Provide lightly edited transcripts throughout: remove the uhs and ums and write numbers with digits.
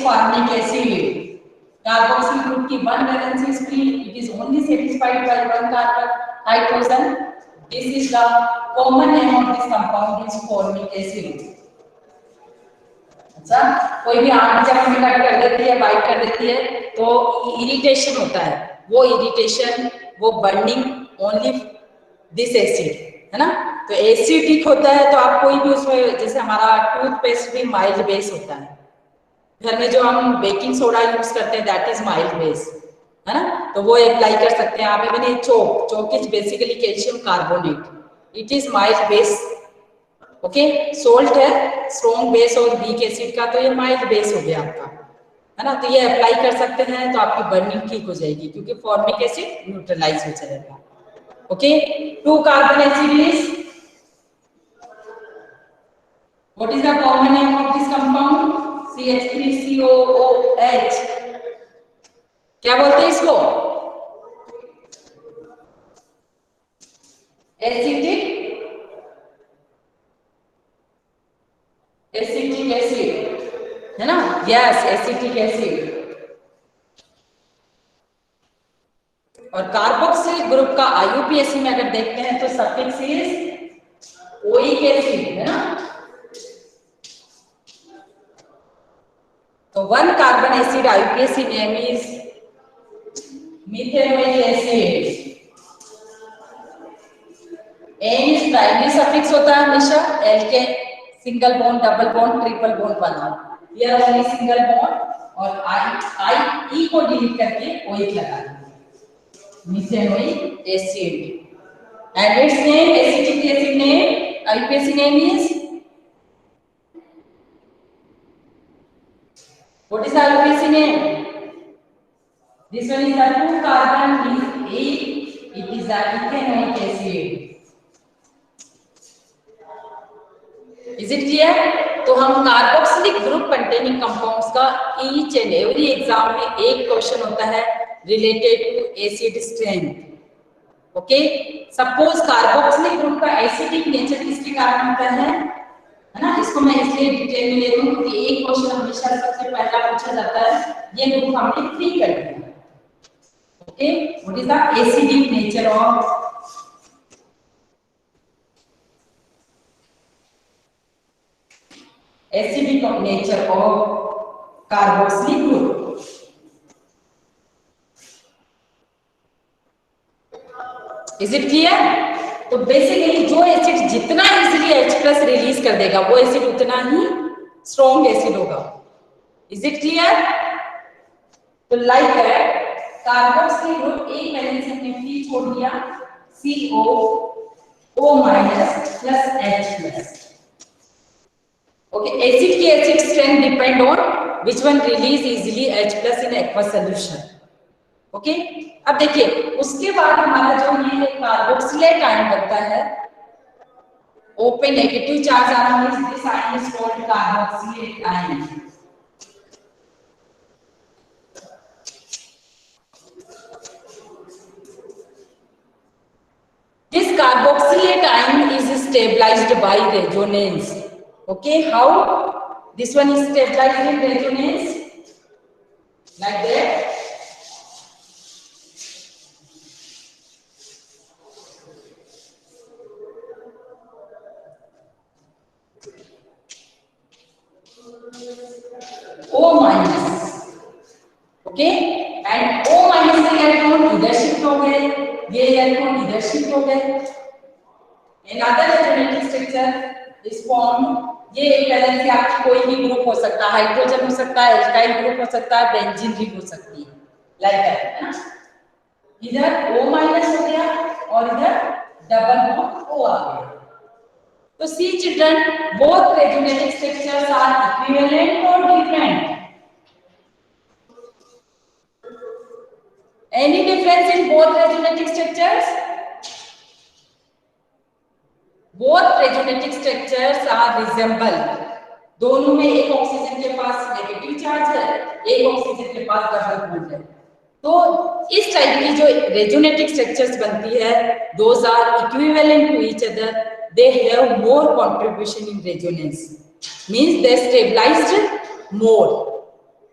formic acid. Carboxyl group की one valence is free. It is only satisfied by one carbon hydrogen. This is the common name of this compound is formic acid. अच्छा, कोई भी आंत जब हमें cut कर देती है, बाइट कर देती है, तो इरिटेशन होता है. वो इरिटेशन, वो बर्निंग ओनली दिस एसिड, है ना. तो एसिडिक होता है, तो आप कोई भी उसमें, जैसे हमारा टूथपेस्ट भी माइल्ड बेस होता है. घर में जो हम बेकिंग सोडा यूज करते हैं दैट इज माइल्ड बेस, है ना. तो वो अप्लाई कर सकते हैं आप. Even chalk is basically calcium carbonate, it is mild base. Okay, salt है स्ट्रॉन्ग बेस और वीक एसिड का, तो ये माइल्ड बेस हो गया आपका, है ना. तो ये अप्लाई कर सकते हैं, तो आपकी बर्निंग ठीक हो जाएगी, क्योंकि फॉर्मिक एसिड न्यूट्रलाइज हो जाएगा. Okay, 2 carbon acid is, what is the common name of this compound? CH3COOH. क्या बोलते हैं इसको? एसिटिक एसिड, है ना. Yes, acetic acid. और कार्बोक्सिल ग्रुप का IUPAC में अगर देखते हैं तो सफिक्स इज ओइक एसिड, है ना. तो 1 carbon acid IUPAC name is methanoic acid. Ane is primary suffix होता है हमेशा, एल के single bond, double bond, triple bond बना. हियर ओनली सिंगल बॉन्ड, और आई ई को डिलीट करके ओइक लगा दिया, methanoic acid. And its name, acetic acid name, IUPAC name is, what is the IUPAC name? This one is the 2 carbon is 8, it is the ethanoic acid. Is it clear? तो हम carboxylic group containing compounds का each and every exam में एक question होता है related to acid strength. Okay, suppose carboxylic group का acidic nature किसके कारण होता है ना. इसको मैं इसलिए डिटेल में ले रहा हूं कि एक क्वेश्चन हमेशा सबसे पहला पूछा जाता है. ये ग्रुप हमने फ्री कर दिया. Okay, what is the acidic nature of acidic nature of carboxylic group. Is it clear? तो बेसिकली जो एसिड जितना इजीली H+ रिलीज कर देगा वो एसिड उतना ही स्ट्रॉन्ग एसिड होगा. Is it clear? तो लाइक दैट कार्बोक्सिलिक ग्रुप एक वैलेंस हमने फ्री छोड़ दिया, CO O- H+. Okay, acid की acid strength depend on which one release easily H+ in aqueous solution. Okay, अब देखिए उसके बाद हमारा जो ये कार्बोक्सिलेट आयन बनता है, O पे नेगेटिव चार्ज आना means this ion is called carboxylate ion. This carboxylate ion is stabilized by resonance. Okay, how? This one is stabilized in resonance like that. O-. Okay, and O- electron इधर shift हो गए, ये electron इधर shift हो गए. Another resonating structure is formed. ये एक valence से आपकी कोई भी ग्रुप हो सकता है, हाइड्रोजन हो सकता है, एल्काइल ग्रुप हो सकता है, बेंजीन भी हो सकती है, लाइक दैट, है ना. इधर O- हो गया और इधर डबल बॉन्ड O आ गया. तो see children, both resonating structures are equivalent और different. Any difference in both resonating structures? Both resonating structures are resemble. दोनों में एक ऑक्सीजन के पास नेगेटिव चार्ज है, एक ऑक्सीजन के पास डबल बॉन्ड है. तो इस टाइप की जो रेजोनेटिंग स्ट्रक्चर्स बनती है, those are equivalent to each other. They have more contribution in resonance. Means they stabilized more.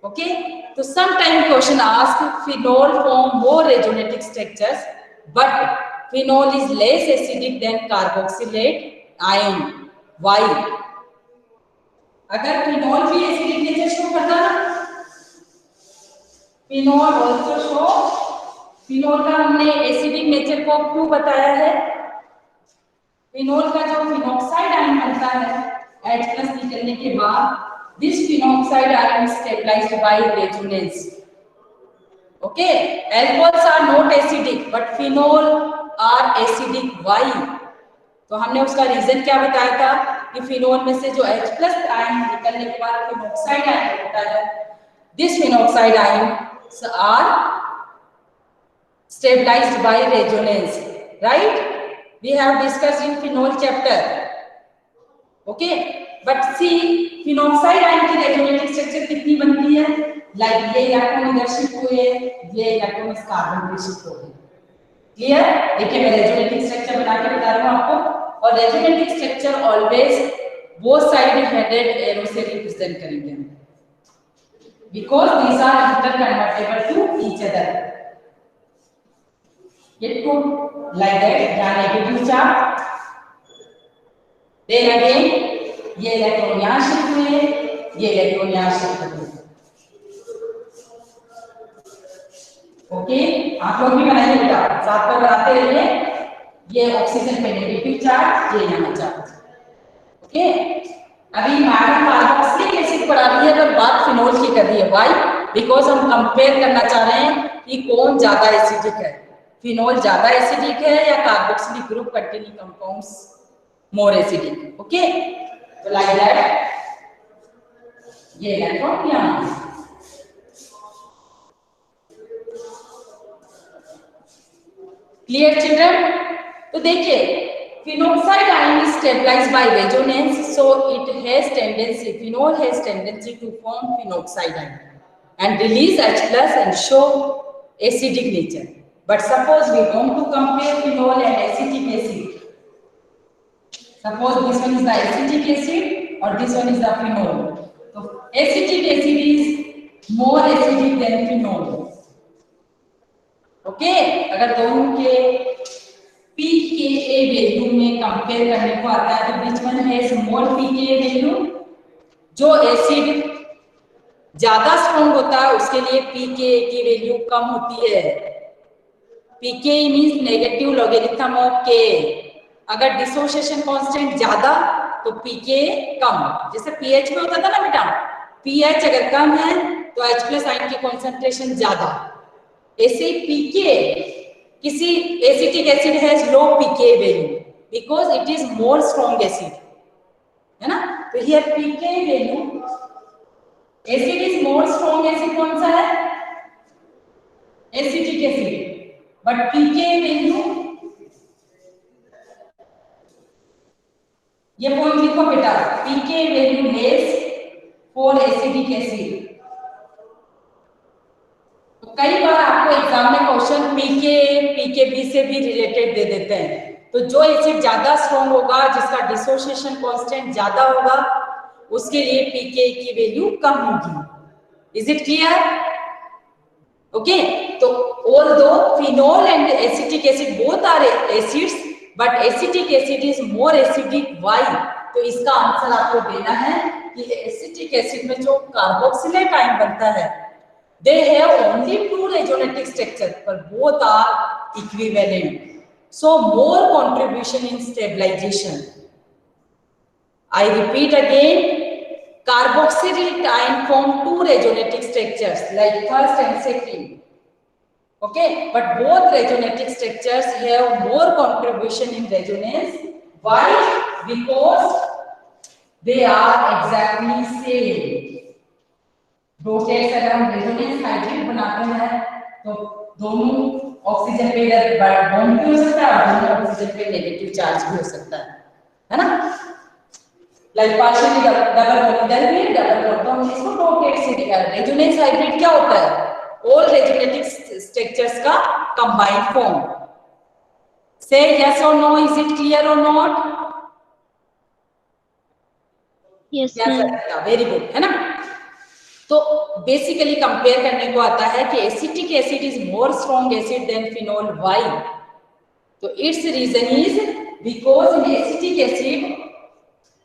Okay, so sometime question ask phenol form more resonating structures, but phenol is less acidic than carboxylate ion. Why? अगर phenol भी acidic nature show करता ना, phenol also show, phenol का हमने acidic nature को क्यों बताया है? phenol का जो phenol आयन बनता है H+ निकलने के बाद, this phenol ion is stabilized by resonance. Okay, alcohols are not acidic, but phenol are acidic. Why? तो हमने उसका रीजन क्या बताया था कि फिनोल में से जो H+ आयन निकलने के बाद फिनोक्साइड आयन होता है, this phenoxide ion are stabilized by resonance. Right? We have discussed in phenol chapter. Okay, but see phenoxide ion की रेजोनेटिव स्ट्रक्चर कितनी बनती है? लाइक ये इलेक्ट्रॉन इधर शिफ्ट हुए, ये इलेक्ट्रॉन इस कार्बन पे शिफ्ट हो गए. क्लियर? देखिए मैं रेजोनेटिव स्ट्रक्चर बना के बता रहा हूं आपको. और resonative structure always both side headed arrow से रिप्रेजेंट करेंगे, because these are interconvertible to each other. ये टू लाइक दैट, जहां नेगेटिव चार्ज, देन अगेन ये इलेक्ट्रॉन यहां शिफ्ट हुए, ये इलेक्ट्रॉन यहां शिफ्ट हुए. ओके, आप लोग भी बनाइए बेटा, साथ में बनाते रहिए. ये ऑक्सीजन पे नेगेटिव चार्ज, ये यहाँ चार्ज. ओके, अभी मैडम कार्बोक्सिलिक एसिड पढ़ा रही है, पर बात फिनोल की कर रही है. व्हाई? बिकॉज हम कंपेयर करना चाह रहे हैं कि कौन ज्यादा एसिडिक है, फिनोल ज्यादा एसिडिक है या carboxylic group containing compounds more acidic. Okay, तो लाइक दैट ये इलेक्ट्रॉन यहाँ. Clear children? तो देखिए phenoxide ion is stabilized by resonance, so it has tendency, phenol has tendency to form phenoxide ion and release H+ and show acidic nature. But suppose we want to compare phenol and acetic acid. Suppose this one is the acetic acid or this one is the phenol. So acetic acid is more acidic than phenol. Okay, अगर दोनों के pKa value में compare करने को आता है तो which one has more pKa value? जो एसिड ज्यादा स्ट्रॉन्ग होता है उसके लिए pKa की वैल्यू कम होती है. pKa means negative logarithm of Ka. अगर डिसोसिएशन कांस्टेंट ज्यादा तो pKa कम. जैसे pH में होता था ना बेटा, pH अगर कम है तो H+ आयन की कंसंट्रेशन ज्यादा. ऐसे pKa, किसी acetic acid has low pKa value because it is more strong acid, है ना. तो here pKa value, acid is more strong acid कौन सा है? Acetic acid. But pKa value, ये पॉइंट लिखो बेटा, pKa value less for acidic acid. कई बार आपको एग्जाम में क्वेश्चन पीकेबी से भी रिलेटेड दे देते हैं. तो जो एसिड ज्यादा स्ट्रॉन्ग होगा, जिसका डिसोसिएशन कांस्टेंट ज्यादा होगा, उसके लिए पीके की वैल्यू कम होगी. Is it clear? ओके, तो although phenol and acetic acid both are acids, but acetic acid is more acidic. Why? तो इसका आंसर आपको देना है कि एसिटिक एसिड में जो कार्बोक्सिलेट आयन बनता है, they have only two resonating structures, but both are equivalent, so more contribution in stabilization. I repeat again, carboxylic ion form two resonating structures like first and second. Okay, but both resonating structures have more contribution in resonance. Why? Because they are exactly same. दो case अगर हम resonance hybrid बनाते हैं तो दोनों oxygen पे bond भी हो सकता है और दोनों ऑक्सीजन पे नेगेटिव चार्ज भी हो सकता है ना. लाइक पार्शियली डबल बॉन्ड इधर भी डबल बॉन्ड, तो हम इसको दो केस से निकाल. रेजोनेंस हाइब्रिड क्या होता है? ऑल रेजोनेटिव स्ट्रक्चर्स का कंबाइंड फॉर्म. से यस और नो, इज इट क्लियर और not? Yes sir, very good, है ना. तो बेसिकली कंपेयर करने को आता है कि acetic acid is more strong acid than phenol, why? तो it's reason is because in acetic acid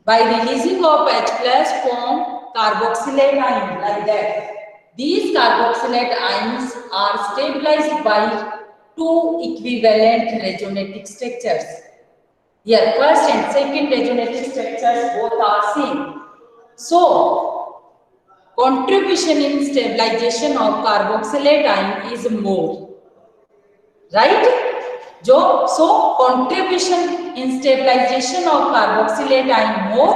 by releasing of H plus form carboxylate ion like that. These carboxylate ions are stabilized by two equivalent resonating structures. Here, first and second resonating structures both are same. So, contribution in stabilization of carboxylate ion is more, right? So contribution in stabilization of carboxylate ion more,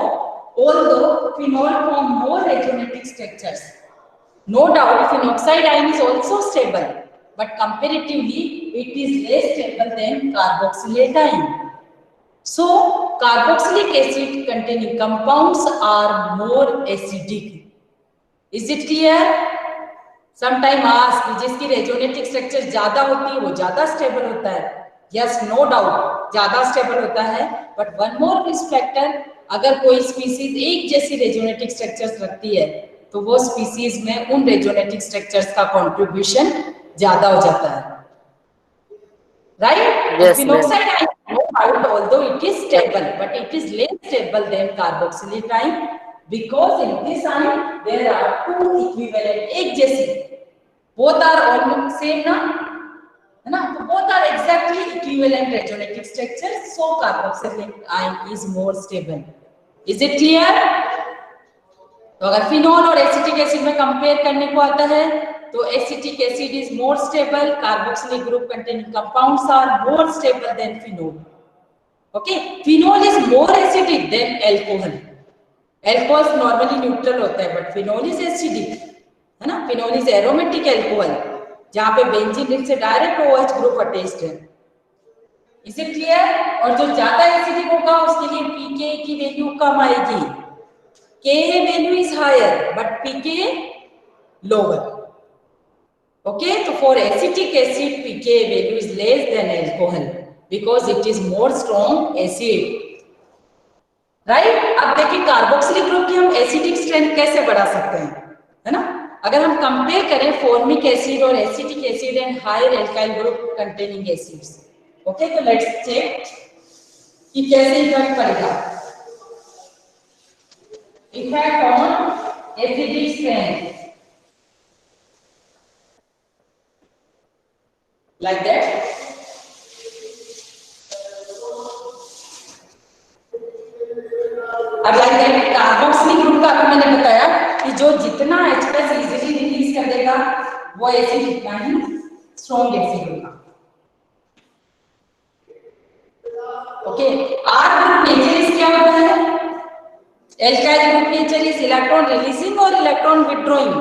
although phenol form more resonating structures. No doubt phenoxide ion is also stable, but comparatively it is less stable than carboxylate ion. So carboxylic acid containing compounds are more acidic. Is it clear? Sometime ask, जिसकी रेजोनेटिक structure ज्यादा होती है वो ज्यादा stable होता है. Yes, no doubt ज्यादा stable होता है, but one more risk factor, अगर कोई स्पीसीज एक जैसी रेजोनेटिक स्ट्रक्चर्स रखती है तो वो स्पीसीज में उन रेजोनेटिक स्ट्रक्चर्स का कंट्रीब्यूशन ज्यादा हो जाता है, right? Phenoxide ion, no doubt, although it is stable but it is less stable than carboxylic ion, because in this ion there are two equivalent, एक जैसी, both are almost same ना, है ना? तो both are exactly equivalent resonating structures, so carboxylic ion is more stable. Is it clear? तो अगर phenol और acetic acid में कंपेयर करने को आता है तो acetic acid is more stable, carboxylic group containing compounds are more stable than phenol. Okay, phenol is more acidic than alcohol. Alcohol normally neutral होता है, बट फिनोल इज एसिडिक, है ना? फिनोल इज एरोमेटिक एल्कोहल, जहां पे benzene ring से direct OH group attached है. Is it clear? और जो ज्यादा एसिडिक होगा उसके लिए pK की वैल्यू कम आएगी. Ka value is higher but pK lower. Okay, तो for acetic acid pK value is less than alcohol because it is more strong acid, right? अब देखिए कार्बोक्सिलिक ग्रुप की हम एसिडिक स्ट्रेंथ कैसे बढ़ा सकते हैं, है ना? अगर हम कंपेयर करें फॉर्मिक एसिड और acetic acid and higher alkyl group containing acids. Okay, तो लेट्स चेक कि कैसे इफेक्ट पड़ेगा. Effect on acidic strength like that. अब लाइक दैट कार्बोक्सिलिक ग्रुप का आपको मैंने बताया कि जो जितना H+ इजीली रिलीज कर देगा वो एसिड जितना ही स्ट्रॉन्ग एसिड होगा. ओके, R ग्रुप नेचर क्या होता है? Alkyl group nature is electron releasing और electron withdrawing.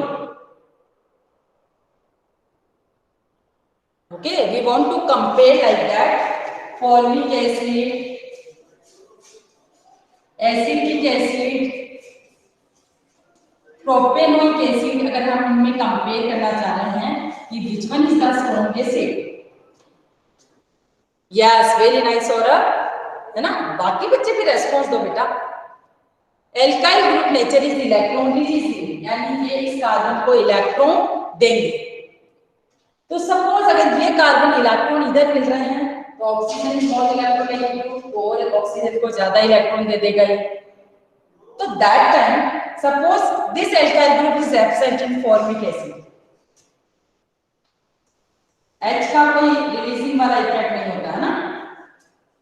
Okay, we want to compare like that formic acid, acetic acid, propanoic acid. अगर हम इनमें कंपेयर करना चाह रहे हैं कि which one is the strong acid. Yes, very nice Saurabh, है ना? बाकी बच्चे भी रेस्पॉन्स दो बेटा. Alkyl group nature is electron releasing, यानी ये इस कार्बन को इलेक्ट्रॉन देंगे. तो सपोज अगर ये कार्बन इलेक्ट्रॉन इधर मिल रहे हैं तो ऑक्सीजन स्मॉल इलेक्ट्रॉन लेगी और ऑक्सीजन को ज्यादा इलेक्ट्रॉन दे देगा ये. तो that time suppose this alkyl group is absent in formic acid, H का कोई रिलीजिंग वाला इफेक्ट नहीं होता है ना.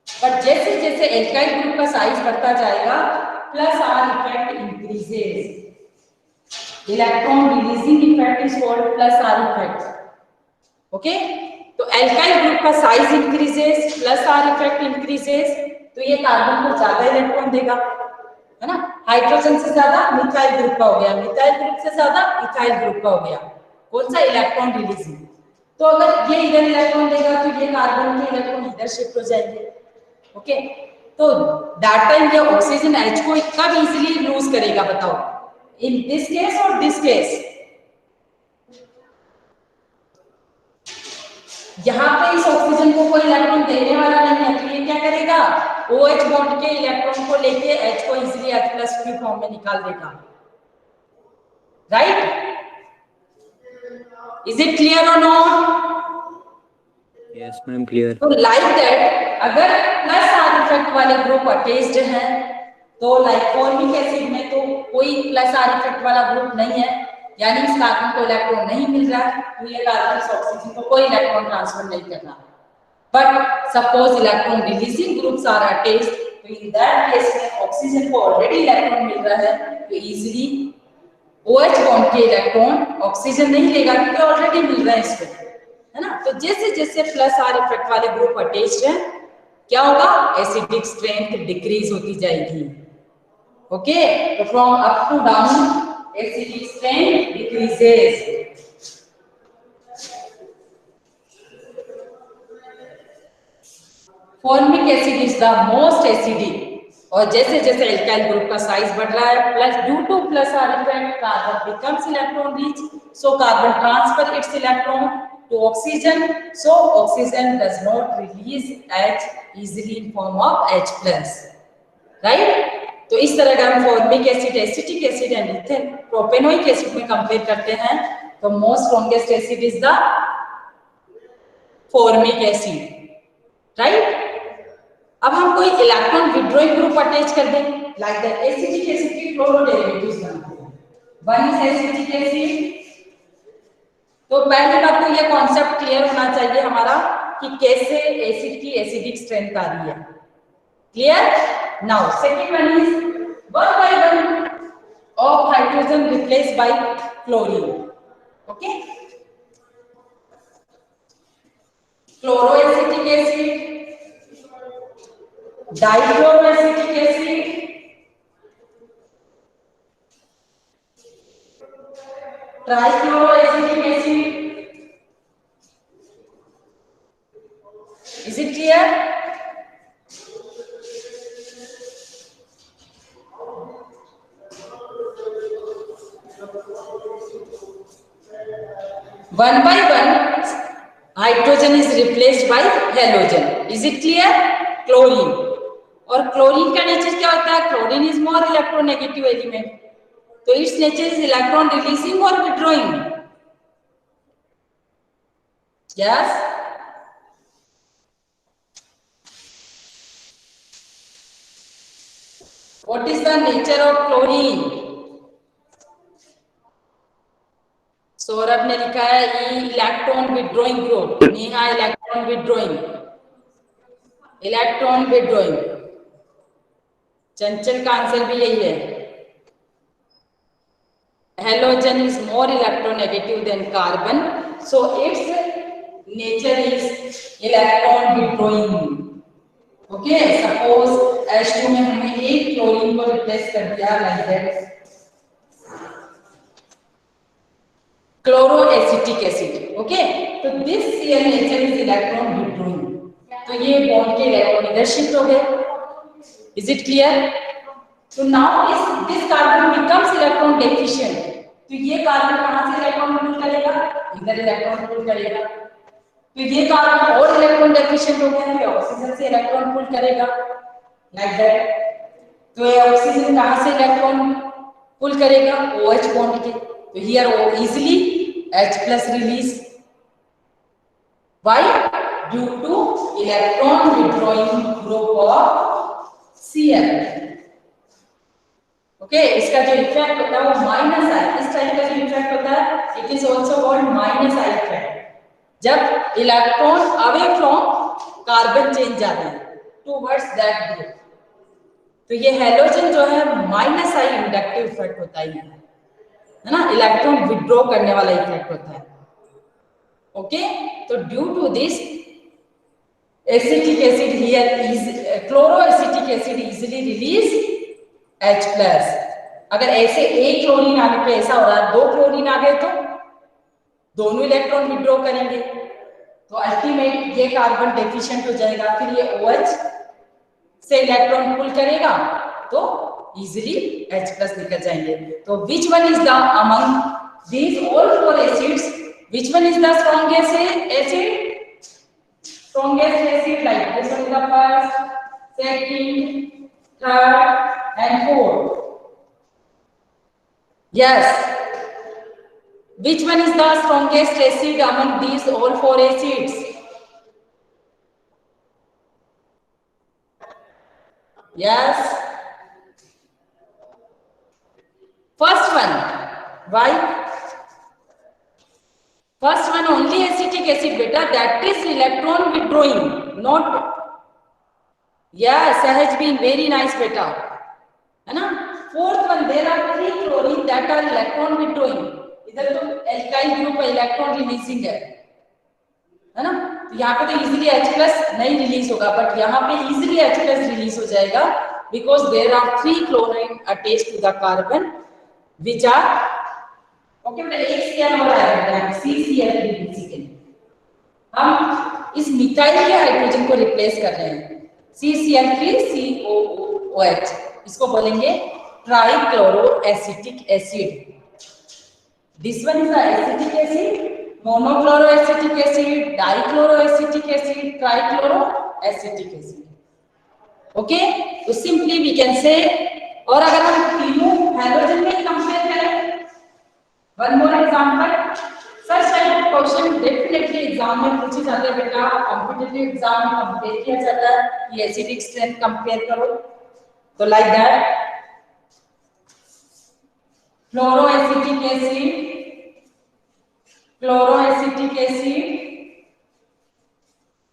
बट जैसे जैसे एल्काइल ग्रुप का साइज बढ़ता जाएगा plus are effect increases. Electron releasing effect is called plus are effect. Okay, तो एल्काइल ग्रुप का size increases, plus are effect increases, तो ये कार्बन को ज्यादा इलेक्ट्रॉन देगा, है ना? हाइड्रोजन से ज्यादा मिथाइल ग्रुप का हो गया, मिथाइल ग्रुप से ज्यादा इथाइल ग्रुप का हो गया. कौन सा? Electron releasing. तो अगर ये इधर इलेक्ट्रॉन देगा तो ये कार्बन के इलेक्ट्रॉन इधर शिफ्ट हो जाएंगे. ओके, तो दैट टाइम ये ऑक्सीजन H को कब इजीली लूज करेगा बताओ? इन दिस केस और दिस केस. यहाँ पे इस ऑक्सीजन को कोई इलेक्ट्रॉन देने वाला नहीं है, तो ये क्या करेगा? OH बॉन्ड के इलेक्ट्रॉन को लेके H को इजीली H+ फ्री फॉर्म में निकाल देगा, right? Is it clear or not? Yes, ma'am, clear. तो लाइक दैट अगर प्लस आर इफेक्ट वाले ग्रुप अटैच्ड हैं तो लाइक फॉर्मिक एसिड में तो कोई प्लस आर इफेक्ट वाला ग्रुप नहीं है, यानी इस कार्बन को इलेक्ट्रॉन नहीं मिल रहा है, तो ये कार्बन इस ऑक्सीजन को कोई इलेक्ट्रॉन ट्रांसफर नहीं कर रहा। But suppose electron releasing groups are attached, तो इन दैट केस में ऑक्सीजन को ऑलरेडी इलेक्ट्रॉन मिल रहा है, तो इजीली OH बॉन्ड के इलेक्ट्रॉन ऑक्सीजन नहीं लेगा क्योंकि ऑलरेडी मिल रहा है इसको, है ना। तो जैसे जैसे प्लस आर इफेक्ट वाले ग्रुप अटैच्ड है, क्या होगा, एसिडिक स्ट्रेंथ डिक्रीज होती जाएगी। ओके, तो from up to down acidic strength decreases. Formic acid is the most acidic, और जैसे जैसे एल्काइल ग्रुप का साइज बढ़ रहा है, plus due two plus are effect carbon becomes electron rich, so carbon transfer it's electron to oxygen, so oxygen does not release H easily in form of H plus, right? तो इस तरह का हम formic acid, acetic acid and ethane propanoic acid में compare करते हैं, तो most strongest acid is the formic acid, right. अब हम कोई इलेक्ट्रॉन विड्रॉइंग ग्रुप अटैच कर दें, लाइक द एसिटिक एसिड की क्लोरो डेरिवेटिव्स बनते हैं, वन इज एसिटिक एसिड। तो पहली बात तो ये कॉन्सेप्ट क्लियर होना चाहिए हमारा कि कैसे एसिड की एसिडिक स्ट्रेंथ आ रही है, clear. Now second one is one by one of hydrogen replace by chlorine, okay. Chloro acetic acid, dichloro acetic acid, trichloro acetic acid. Is it clear? One by one, hydrogen is replaced by halogen. Is it clear? Chlorine. और chlorine का nature क्या होता है? Chlorine is more electronegative element, तो it's nature is electron releasing और withdrawing. Yes, what is the nature of chlorine? Saurabh ने लिखा है electron withdrawing group, Neha electron withdrawing, electron withdrawing. Chanchal का आंसर भी यही है, halogen is more electronegative than carbon, so its nature is electron withdrawing. Okay, suppose H2 में हमने एक क्लोरीन को रिप्लेस कर दिया like that, chloro acetic acid, okay. तो this year nature is electron withdrawing, तो ये बॉन्ड के इलेक्ट्रॉन इधर शिफ्ट हो गए। Is it clear? तो now this carbon becomes electron deficient, तो ये कार्बन कहां से इलेक्ट्रॉन पुल करेगा? इधर इलेक्ट्रॉन पुल करेगा, तो ये कार्बन और इलेक्ट्रॉन डेफिशिएंट हो गया, तो ऑक्सीजन से इलेक्ट्रॉन पुल करेगा लाइक दैट। तो ये ऑक्सीजन कहां से इलेक्ट्रॉन पुल करेगा? OH बॉन्ड के, तो हियर वो easily H+ release, why? Due two electron withdrawing group of Cl। Okay, इसका जो इफेक्ट होता है वो माइनस आई, इस टाइप का जो इफेक्ट होता है it is also called minus I effect, जब electron away from carbon change जाते हैं टुवर्ड्स दैट ग्रुप। तो ये हैलोजन जो है माइनस आई इंडक्टिव इफेक्ट होता है ना, इलेक्ट्रॉन विड्रॉ करने वाला इफेक्ट होता है। ओके, तो due to this acetic acid here is chloro acetic acid easily release H+। अगर ऐसे एक क्लोरीन आने पे ऐसा हो रहा है, दो क्लोरीन आ गए तो दोनों इलेक्ट्रॉन विड्रॉ करेंगे, तो अल्टीमेट ये कार्बन डेफिशिएंट हो जाएगा, फिर ये OH से इलेक्ट्रॉन पुल करेगा तो इजीली H+ निकल जाएंगे। तो विच one is the among these all four acids, which one is the strongest acid? Strongest acid like this one is the first, second, third and fourth. Yes, Which one is the strongest acid among these all four acids? Yes. First one. Why? First one only acetic acid beta, that is electron withdrawing, not. Yeah, Sahaj been very nice beta. है ना? Fourth one, there are 3 chlorine that are electron withdrawing. इधर तो alkyl group electron releasing है ना? तो यहाँ पे तो easily H plus नहीं रिलीज होगा, बट यहाँ पे easily H plus रिलीज हो जाएगा because there are 3 chlorine attached to the carbon which are okay बेटा एक CN हो रहा है CCl3 बेसिकली। हम इस मिथाइल के हाइड्रोजन को रिप्लेस कर रहे हैं CCl3COOH, इसको बोलेंगे trichloro acetic acid. This one is the acetic acid, monochloro acetic acid, dichloro acetic acid, trichloro acetic acid. Okay, तो सिंपली वी कैन से, और अगर हम तीनों हाइड्रोजन में कंपेयर करें, one more example, such type of question definitely exam में पूछे जाते हैं बेटा, कॉम्पिटिटिव एग्जाम में कंपेयर किया जाता है कि एसिडिक स्ट्रेंथ कंपेयर करो, तो like that fluoroacetic acid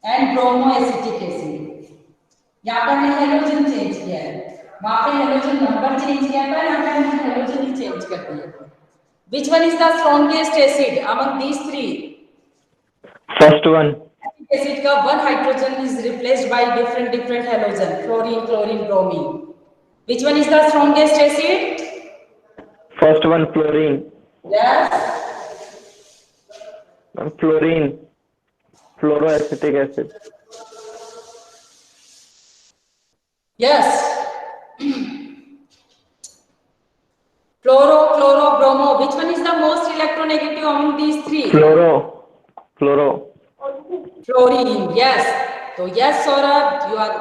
and bromoacetic acid. यहाँ पर हमने हेलोजन चेंज किया है, वहां पे हेलोजन नंबर चेंज किया था, यहाँ पे हमने हेलोजन ही चेंज कर दिया। Which one is the strongest acid among these three? First one. Acid का one hydrogen is replaced by different halogen, chlorine, chlorine, bromine. Which one is the strongest acid? First one, fluorine. Yes. Fluorine. Fluoroacetic acid. Yes. Chloro, chloro, bromo. Which one is the most electronegative among these three? Fluoro. Fluorine. Yes. So yes, Saurabh, you are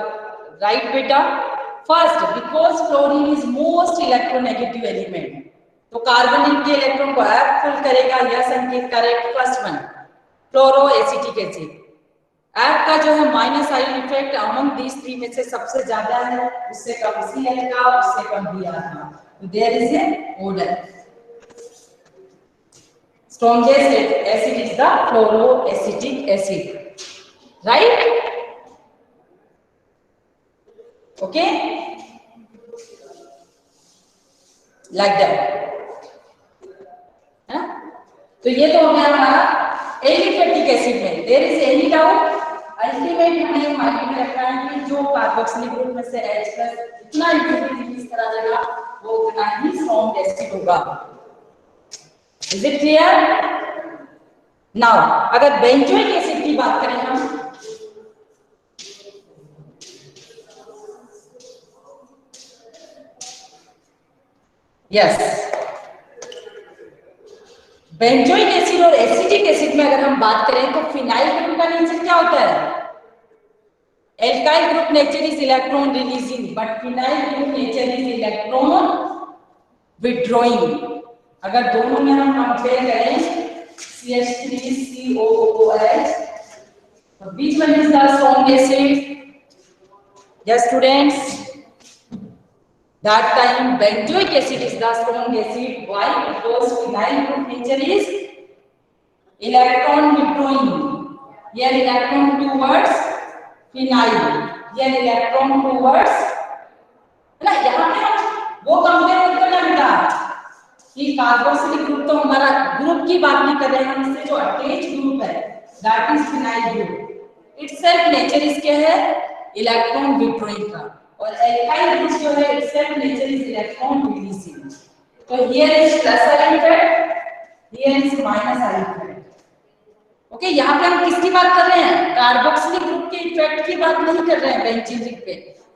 right, beta. First, because fluorine is most electronegative element, तो carbon इनके electron को F full करेगा। Yes Ankit, correct. First one fluoroacetic acid, F का जो है minus ion effect among these three में से सबसे ज्यादा है, उससे कम Cl का, उससे कम Br का। There is a order. Strongest acid is the fluoroacetic acid, right? Okay, like that. है? तो ये तो हो गया हमारा एलिफेटिक एसिड में। There is any doubt? Ultimate हमें माइंड में रखना है कि जो कार्बोक्सिलिक ग्रुप में से H+ इतना इम्प्यूरिटी रिलीज करा देगा, वो उतना ही स्ट्रॉन्ग एसिड होगा। Is it clear? नाउ अगर बेंजोइक एसिड की बात करें हम, यस, बेंजोइक एसिड और एसिटिक एसिड में अगर हम बात करें तो फिनाइल ग्रुप का नेचर क्या होता है? Alkyl group nature is electron releasing, but phenyl group nature is electron withdrawing. अगर दोनों में हम कंपेयर करें CH3COOH, तो which one is the strong acid? Yes students, that time benzoic acid is the strong acid. Why? Because phenyl group nature is electron withdrawing. Here electron towards phenyl, here electron towards, है ना? यहाँ पे हम वो compare मत करना बेटा कि कार्बोक्सिलिक ग्रुप, तो हमारा ग्रुप की बात नहीं कर रहे हैं हम, इससे जो अटैच ग्रुप है that is phenyl group. Itself nature इसके है इलेक्ट्रॉन विड्रॉइंग का, और एल्काइल ग्रुप जो है itself nature is electron releasing. तो here is plus ion effect, here is minus ion effect. Okay, यहाँ पे हम किसकी बात कर रहे हैं? कार्बोक्सिलिक ग्रुप के इफेक्ट की बात नहीं कर रहे हैं बेंजीन पे,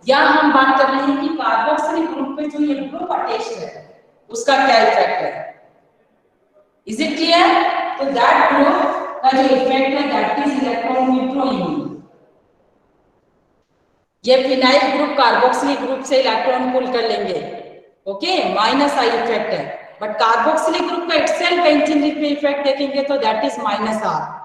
यहाँ हम बात कर रहे हैं कि कार्बोक्सिलिक ग्रुप पे जो ये ग्रुप अटैच्ड है उसका क्या इफेक्ट है। Is it clear? तो दैट ग्रुप का जो इफेक्ट है दैट इज इलेक्ट्रॉन विड्रॉइंग। ये फिनाइल ग्रुप कार्बोक्सिलिक ग्रुप से इलेक्ट्रॉन पुल कर लेंगे। ओके, माइनस आई इफेक्ट है। बट कार्बोक्सिलिक ग्रुप का इटसेल्फ बेंजीन रिंग में इफेक्ट देखेंगे तो that is -R.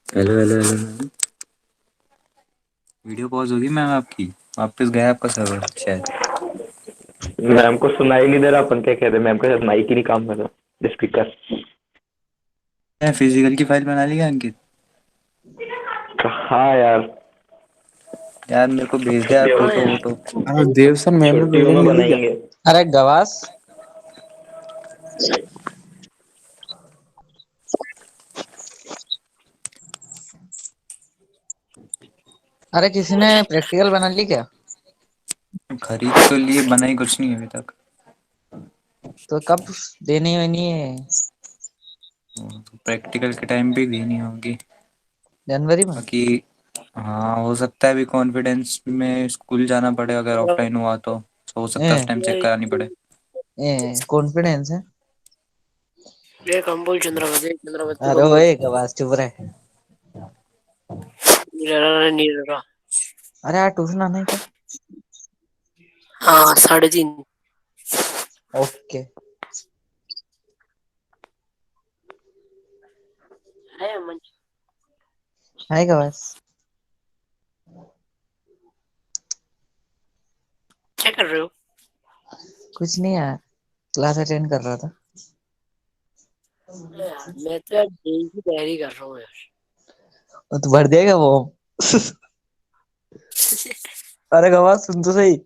Hello hello hello ma'am, video pause होगी मैम आपकी, वापस गया आपका सर्वर शायद। मैम को सुनाई नहीं दे रहा, अपन क्या कह रहे हैं? मैम का शायद माइक ही नहीं काम कर रहा, स्पीकर। फिजिकल की फाइल बना ली क्या अंकित? हाँ यार, यार मेरे को भेज दे यार फोटो वोटो। अरे देव सर मैम ने छुट्टियों भेजने में नहीं दी क्या? बनाएंगे। अरे गवास, अरे किसी ने प्रैक्टिकल बना ली क्या? खरीद तो लिए, बनाई कुछ नहीं अभी तक। तो कब देनी होनी है? तो प्रैक्टिकल के टाइम पे देनी होगी जनवरी में? बाकी। हाँ हो सकता है अभी कॉन्फिडेंस में स्कूल जाना पड़े, अगर ऑफलाइन हुआ तो हो सकता है उस टाइम चेक करानी पड़े। कॉन्फिडेंस है। ये कंबोल चंद्रावती अरे कंबोल ओए गवास चुप रहे। नीरा। अरे यार ट्यूशन आना है क्या? हाँ 3:30। ओके। है अमन? हाय गवास। क्या कर रहे हो? कुछ नहीं यार, क्लास अटेंड कर रहा था। यार मैं तो यार जेई की तैयारी कर रहा हूँ यार। तो भर देगा वो। अरे गवास सुन तो सही।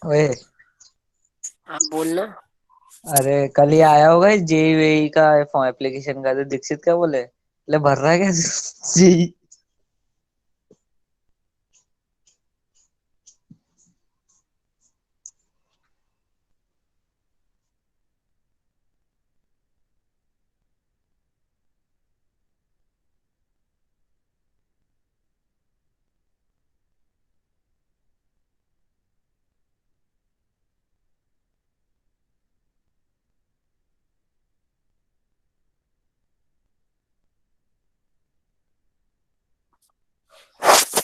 ओए, हाँ बोलना। अरे कल ही आया होगा जेई वेई का फॉर्म एप्लीकेशन का, तो दीक्षित क्या बोले ले भर रहा है क्या? जेई।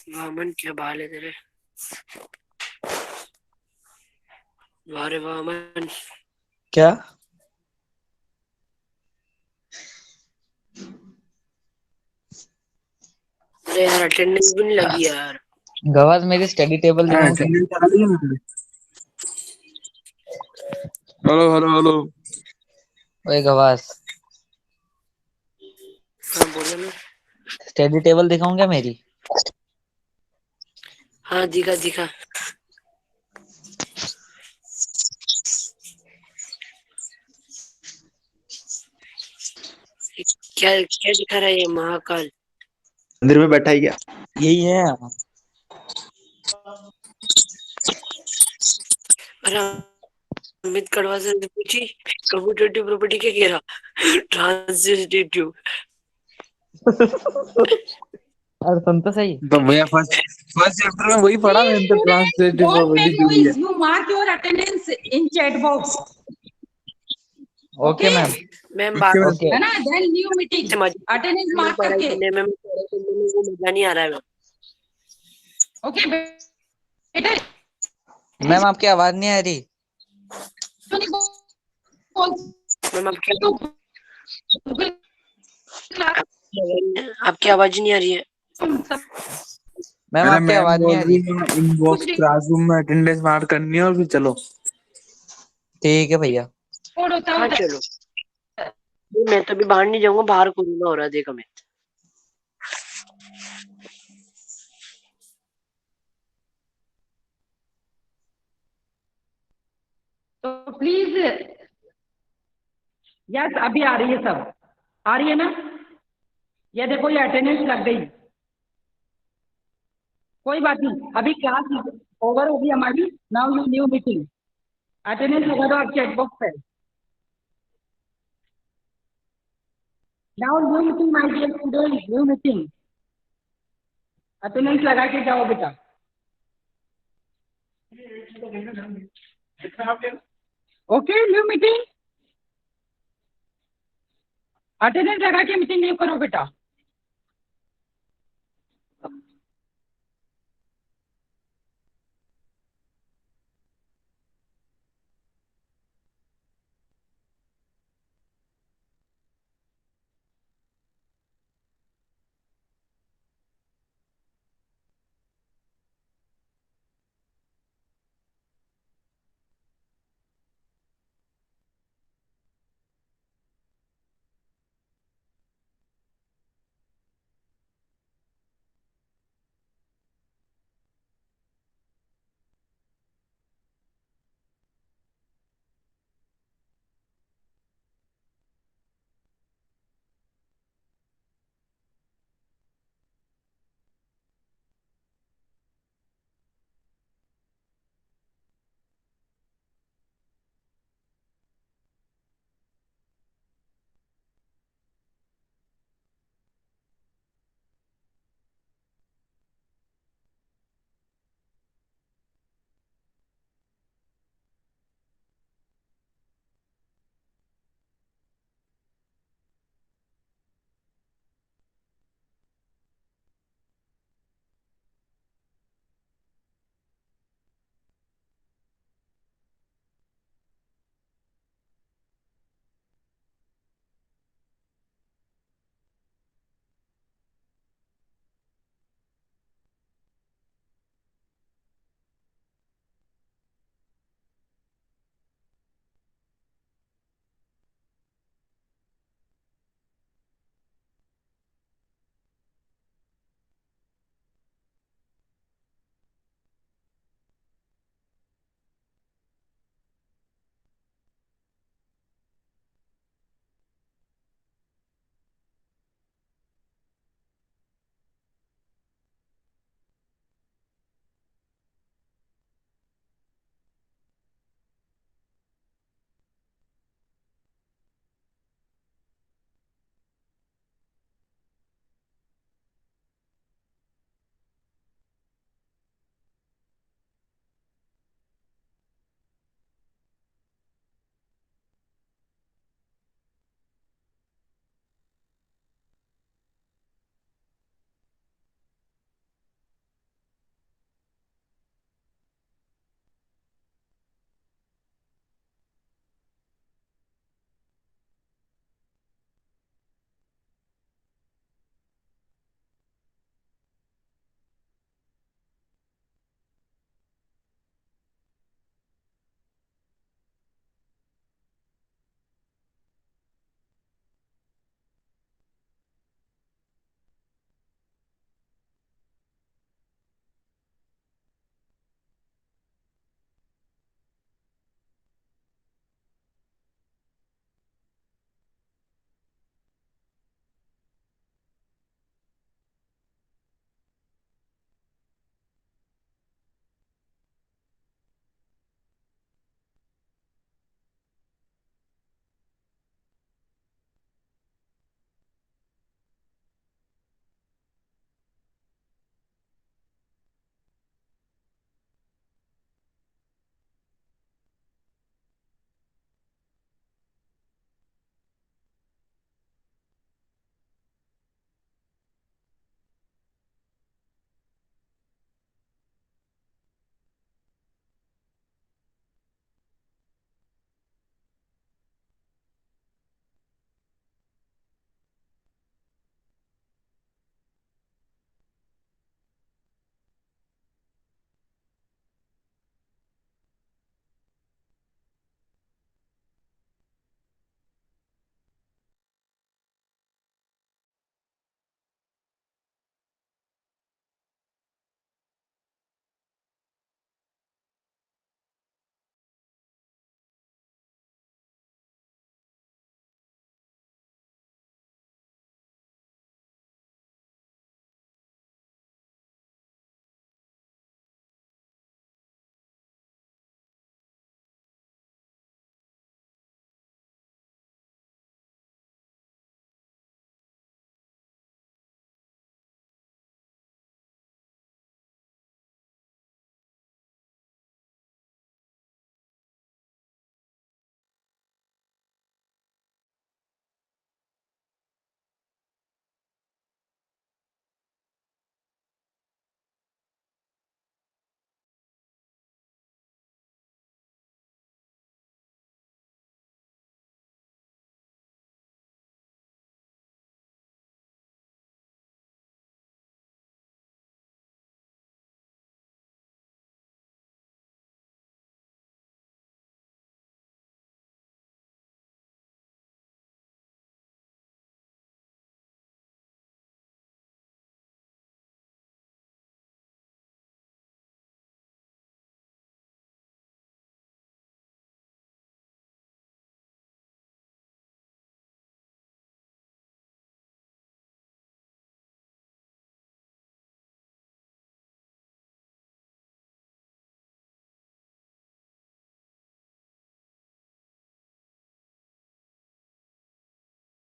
वामन क्या बाल है तेरे? वारे वामन। क्या? अरे यार अटेंडेंस भी नहीं लगी यार। गवास मेरी स्टडी टेबल दिखाऊं क्या? अटेंडेंस आ रही है मेरी। Hello hello hello. ओए गवास, हाँ बोलो ना। स्टडी टेबल दिखाऊं क्या मेरी? हाँ दिखा दिखा। क्या क्या दिखा रहा है ये महाकाल? मंदिर में बैठा ही क्या? यही है। अरे अमित कड़वा से पूछी कम्यूटेटिव प्रॉपर्टी क्या कह रहा? ट्रांजिटिव। अरे सुन तो सही। तो भैया फर्स्ट फर्स्ट चैप्टर में वही पढ़ा मैंने, तो Students, translative don't property make जो भी है। noise. You mark your attendance in chat box. Okay Okay? Ma'am. Ma'am okay बात मैम। ओके है ना? Then new meeting. समझ Attendance में mark पढ़ाई करके. करने में को मजा नहीं आ रहा है मैम। Okay, बेटा. मैम आपकी आवाज नहीं आ रही। मैम आपकी आवाज नहीं आ रही है। मैम अरे आपकी मैम आवाज नहीं बोल आ रही रही। है इनबॉक्स क्लासरूम में अटेंडेंस मार्क करनी है और फिर चलो। ठीक है भैया। हाँ चलो। मैं तो अभी बाहर नहीं जाऊंगा, बाहर कोरोना हो रहा है देखो मैं। प्लीज, यस अभी आ रही है, सब आ रही है ना। ये देखो ये अटेंडेंस लग गई, कोई बात नहीं, अभी क्लास ओवर होगी हमारी। Now you new meeting, attendance लगा दो आप चेकबॉक्स पे। Now new meeting my dear student, new meeting, attendance लगा के जाओ बेटा। ओके, न्यू मीटिंग, अटेंडेंस लगा के मीटिंग नहीं करो बेटा।